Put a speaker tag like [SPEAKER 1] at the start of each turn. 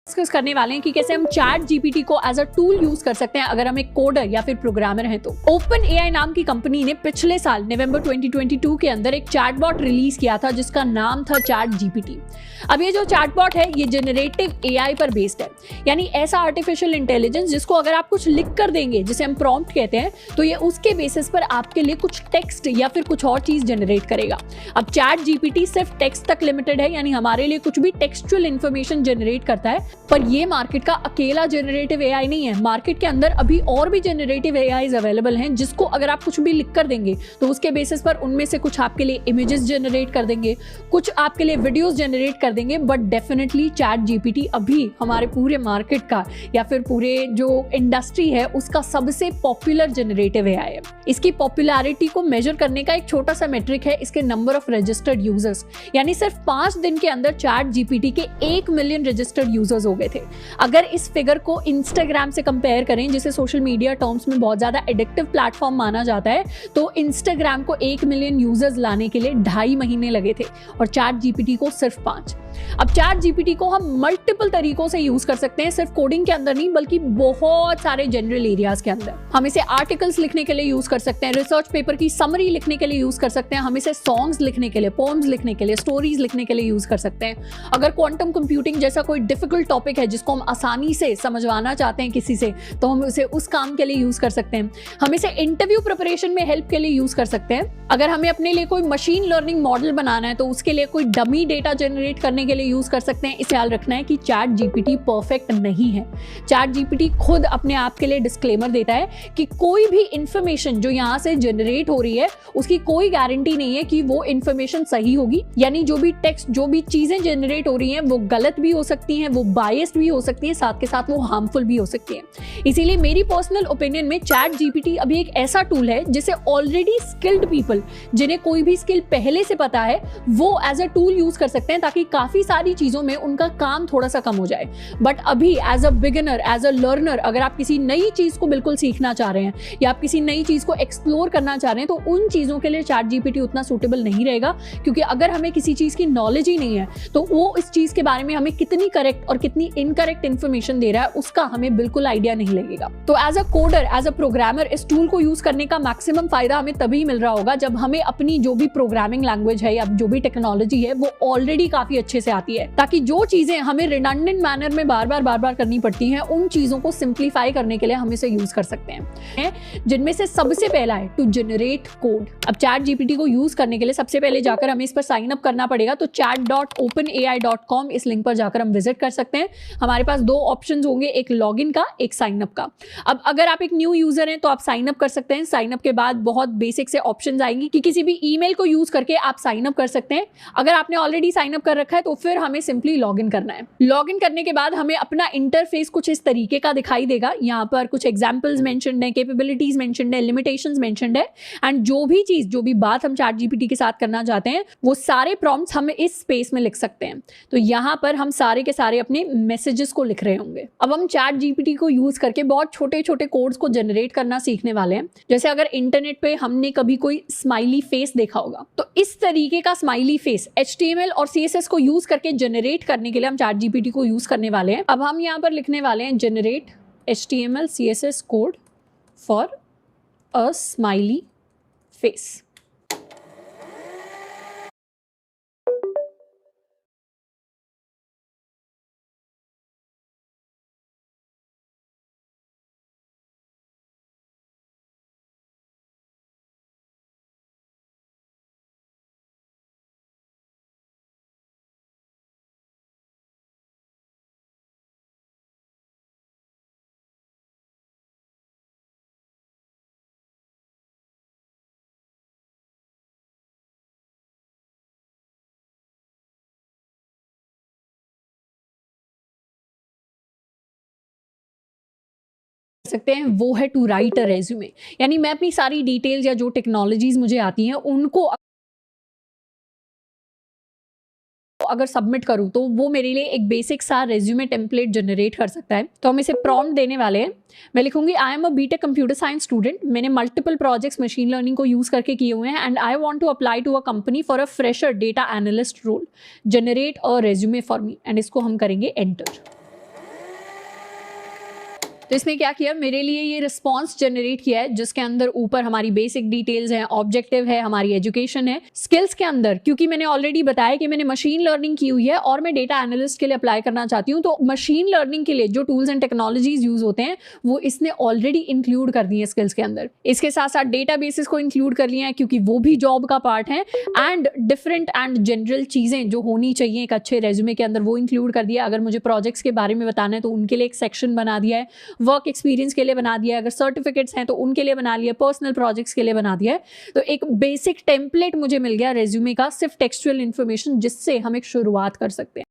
[SPEAKER 1] Discuss करने वाले हैं कि कैसे हम चैट जीपीटी को एज अ टूल यूज कर सकते हैं अगर हम एक कोडर या फिर प्रोग्रामर हैं तो। ओपन एआई नाम की कंपनी ने पिछले साल नवंबर 2022 के अंदर एक चैटबॉट रिलीज किया था जिसका नाम था चैट जीपीटी। अब ये जो चैटबॉट है ये जनरेटिव एआई पर बेस्ड है, यानी ऐसा आर्टिफिशियल इंटेलिजेंस जिसको अगर आप कुछ लिख कर देंगे, जिसे हम प्रॉम्प्ट कहते हैं, तो ये उसके बेसिस पर आपके लिए कुछ टेक्स्ट या फिर कुछ और चीज जनरेट करेगा। अब चैट जीपीटी सिर्फ टेक्स्ट तक लिमिटेड है, यानी हमारे लिए कुछ भी टेक्सचुअल इंफॉर्मेशन जनरेट करता है, पर ये मार्केट का अकेला जनरेटिव एआई नहीं है। मार्केट के अंदर अभी और भी जनरेटिव एआईज अवेलेबल हैं जिसको अगर आप कुछ भी लिख कर देंगे तो उसके बेसिस पर उनमें से कुछ आपके लिए इमेजेस जनरेट कर देंगे, कुछ आपके लिए वीडियोस जनरेट कर देंगे। बट डेफिनेटली चैट जीपीटी अभी हमारे पूरे मार्केट का या फिर पूरे जो इंडस्ट्री है उसका सबसे पॉपुलर जनरेटिव एआई है। इसकी पॉपुलैरिटी को मेजर करने का एक छोटा सा मेट्रिक है इसके नंबर ऑफ रजिस्टर्ड यूजर्स, यानी सिर्फ 5 दिन के अंदर चैट जीपीटी के 1 मिलियन रजिस्टर्ड यूजर्स हो गए थे। अगर इस फिगर को इंस्टाग्राम से कंपेयर करें, जिसे सोशल मीडिया टर्म्स में बहुत ज्यादा एडिक्टिव प्लेटफॉर्म माना जाता है, तो इंस्टाग्राम को 1 मिलियन यूजर्स लाने के लिए 2.5 महीने लगे थे और चैट जीपीटी को सिर्फ 5। अब चैट जीपीटी को हम मल्टीपल तरीकों से यूज कर सकते हैं, सिर्फ कोडिंग के अंदर नहीं बल्कि बहुत सारे जनरल एरियाज के अंदर। हम इसे आर्टिकल्स लिखने के लिए यूज कर सकते हैं, रिसर्च पेपर की समरी लिखने के लिए यूज कर सकते हैं, हम इसे सॉन्ग्स लिखने के लिए, पोएम्स लिखने के लिए, स्टोरीज लिखने के लिए यूज कर सकते हैं। अगर क्वांटम कंप्यूटिंग जैसा कोई डिफिकल्ट टॉपिक है जिसको हम आसानी से समझवाना चाहते हैं किसी से, तो हम उसे उस काम के लिए यूज कर सकते हैं। हम इसे इंटरव्यू प्रिपरेशन में हेल्प के लिए यूज कर सकते हैं। अगर हमें अपने लिए कोई मशीन लर्निंग मॉडल बनाना है तो उसके लिए कोई डमी डेटा जनरेट करने के लिए यूज कर सकते हैं। इसे ख्याल रखना है कि चैट जीपीटी परफेक्ट नहीं है। चैट जीपीटी खुद अपने आप के लिए डिस्क्लेमर देता है कि कोई भी इंफॉर्मेशन जो यहाँ से जनरेट हो रही है उसकी कोई गारंटी नहीं है कि वो इंफॉर्मेशन सही होगी, यानी जो भी टेक्स्ट, जो भी चीजें जनरेट हो रही हैं वो गलत भी हो सकती हैं, वो बायस्ड भी हो सकती हैं, साथ के साथ वो हार्मफुल भी हो सकती हैं। इसीलिए मेरी पर्सनल ओपिनियन में चैट जीपीटी अभी एक ऐसा टूल है जिसे ऑलरेडी स्किल्ड पीपल, जिन्हें कोई भी स्किल पहले से पता है, वो एज अ टूल यूज कर सकते हैं ताकि काफी सारी चीजों में उनका काम थोड़ा सा कम हो जाए। बट अभी as a beginner, as a learner, अगर आप किसी नई चीज को बिल्कुल सीखना चाह रहे हैं या आप किसी नई चीज को एक्सप्लोर करना चाह रहे हैं, तो उन चीजों के लिए चैट जीपीटी उतना सूटेबल नहीं रहेगा, क्योंकि अगर हमें किसी चीज की नॉलेज ही नहीं है तो वो इस चीज के बारे में हमें कितनी करेक्ट और कितनी इनकरेक्ट इंफॉर्मेशन दे रहा है उसका हमें बिल्कुल आइडिया नहीं लगेगा। तो as a coder, as a programmer, इस टूल को यूज करने का मैक्सिमम फायदा हमें तभी मिल रहा होगा जब हमें अपनी जो भी प्रोग्रामिंग लैंग्वेज है या जो भी टेक्नोलॉजी है वो ऑलरेडी काफी अच्छे से आती है, ताकि जो चीजें हमें रिडंडेंट मैनर में बार बार करनी पड़ती हैं उन चीजों को सिंप्लीफाई करने के लिए हम इसे यूज कर सकते हैं। जिनमें से सबसे पहला है टू जनरेट कोड। अब चैट जीपीटी को यूज करने के लिए सबसे पहले जाकर हमें इस पर साइन अप करना पड़ेगा, तो chat.openai.com इस लिंक पर जाकर हम विजिट कर सकते हैं। हमारे पास 2 ऑप्शंस होंगे, एक लॉगिन का, एक साइन अप का। अब अगर आप एक न्यू यूजर हैं तो आप साइन अप कर सकते हैं। साइन अप के बाद बहुत बेसिक से ऑप्शंस आएंगी कि किसी भी ईमेल को यूज करके आप साइन अप कर सकते हैं। अगर आपने ऑलरेडी साइन अप कर रखा है तो फिर हमें सिंपली लॉगिन करना है। लॉगिन करने के बाद हमें अपना इंटरफेस कुछ इस तरीके का दिखाई देगा। यहाँ पर कुछ एग्जांपल्स मेंशन्ड है, कैपेबिलिटीज मेंशन्ड है, लिमिटेशंस मेंशन्ड है, एंड जो भी बात हम चैट जीपीटी के साथ करना चाहते हैं वो सारे प्रॉम्प्ट्स हम इस स्पेस में लिख सकते हैं। तो यहाँ पर हम सारे के सारे अपने मैसेजेस को लिख रहे होंगे। अब हम चैट जीपीटी को यूज करके बहुत छोटे छोटे कोड्स को जनरेट करना सीखने वाले हैं। जैसे अगर इंटरनेट पे हमने कभी कोई स्माइली फेस देखा होगा, तो इस तरीके का स्माइली फेस HTML और CSS को यूज करके जनरेट करने के लिए हम चैट जीपीटी को यूज करने वाले हैं। अब हम यहाँ पर लिखने वाले हैं generate HTML CSS code for a smiley face. सकते हैं वो है टू राइट अ रेज्यूमे, यानी मैं अपनी सारी डिटेल्स या जो टेक्नोलॉजीज मुझे आती हैं उनको अगर सबमिट करूँ तो वो मेरे लिए एक बेसिक सा रेज्यूमे टेम्पलेट जनरेट कर सकता है। तो हम इसे प्रॉम्प्ट देने वाले हैं। मैं लिखूंगी I am a BTech computer science student, मैंने मल्टीपल प्रोजेक्ट्स मशीन लर्निंग को यूज करके किए हुए हैं, and I want to apply to a company for a fresher data analyst role, generate a resume for me, and इसको हम करेंगे enter. तो इसने क्या किया, मेरे लिए ये रिस्पॉन्स जनरेट किया है जिसके अंदर ऊपर हमारी बेसिक डिटेल्स हैं, ऑब्जेक्टिव है, हमारी एजुकेशन है, स्किल्स के अंदर क्योंकि मैंने ऑलरेडी बताया कि मैंने मशीन लर्निंग की हुई है और मैं डेटा एनालिस्ट के लिए अप्लाई करना चाहती हूँ, तो मशीन लर्निंग के लिए जो टूल्स एंड टेक्नोलॉजीज यूज होते हैं वो इसने ऑलरेडी इंक्लूड कर दी है स्किल्स के अंदर। इसके साथ साथ डेटा बेसिस को इंक्लूड कर लिया है क्योंकि वो भी जॉब का पार्ट है, एंड डिफरेंट एंड जनरल चीजें जो होनी चाहिए एक अच्छे रेज्यूमे के अंदर वो इंक्लूड कर दिया। अगर मुझे प्रोजेक्ट्स के बारे में बताना है तो उनके लिए एक सेक्शन बना दिया है, वर्क एक्सपीरियंस के लिए बना दिया है, अगर सर्टिफिकेट्स हैं तो उनके लिए बना लिया, पर्सनल प्रोजेक्ट्स के लिए बना दिया है। तो एक बेसिक टेम्पलेट मुझे मिल गया रेज्यूमे का, सिर्फ टेक्सचुअल इन्फॉर्मेशन जिससे हम एक शुरुआत कर सकते हैं।